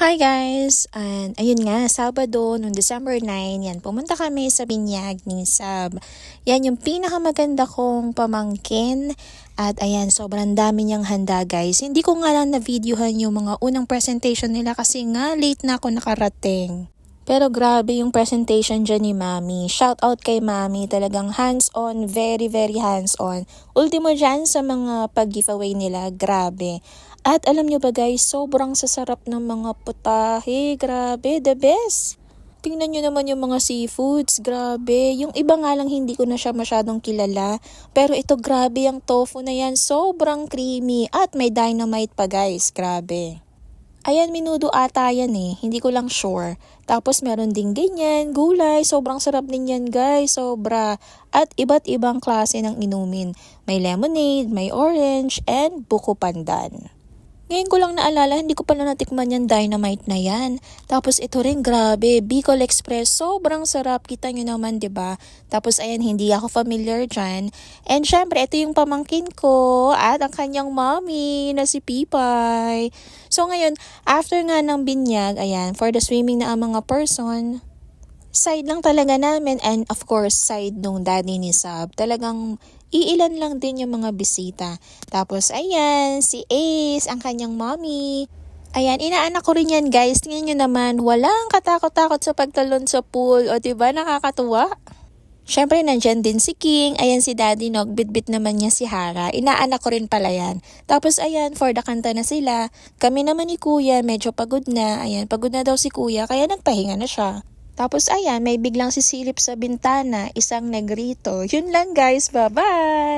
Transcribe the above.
Hi guys! And ayun nga, Sabado, noong December 9, yan, pumunta kami sa binyag ni Sab. Yan yung pinakamaganda kong pamangkin. At ayan, sobrang dami niyang handa guys. Hindi ko nga lang na-videohan yung mga unang presentation nila kasi nga late na ako nakarating. Pero grabe yung presentation dyan ni Mami. Shout out kay Mami. Talagang hands-on, very hands-on. Ultimo dyan sa mga pag-giveaway nila, grabe. At alam nyo ba guys, sobrang sasarap ng mga putahe. Grabe, the best. Tingnan nyo naman yung mga seafoods, grabe. Yung iba nga lang hindi ko na siya masyadong kilala. Pero ito grabe yung tofu na yan, sobrang creamy. At may dynamite pa guys, grabe. Ayan, minudo ata yan eh. Hindi ko lang sure. Tapos meron ding ganyan, gulay. Sobrang sarap din yan guys. Sobra. At iba't ibang klase ng inumin. May lemonade, may orange, and buko pandan. Ngayon ko lang naalala, hindi ko pala natikman yung dynamite na yan. Tapos ito rin, grabe, Bicol Express, sobrang sarap. Kita nyo naman, ba diba? Tapos ayan, hindi ako familiar dyan. And syempre, ito yung pamangkin ko at ang kanyang mommy na si Pipay. So ngayon, after nga ng binyag, ayan, for the swimming na ang mga person, side lang talaga namin and of course, side nung daddy ni Sab. Talagang iilan lang din yung mga bisita. Tapos ayan, si Ace, ang kanyang mommy. Ayan, inaanak ko rin yan guys. Tingnan nyo naman, walang katakot-takot sa pagtalon sa pool. O diba, nakakatuwa? Syempre, nandyan din si King. Ayan si Daddy Nog, bit-bit naman niya si Hara. Inaanak ko rin pala yan. Tapos ayan, for the kanta na sila. Kami naman ni Kuya, medyo pagod na. Ayan, pagod na daw si Kuya, kaya nagpahinga na siya. Tapos ayan, may biglang sisilip sa bintana, isang negrito. Yun lang guys, bye-bye!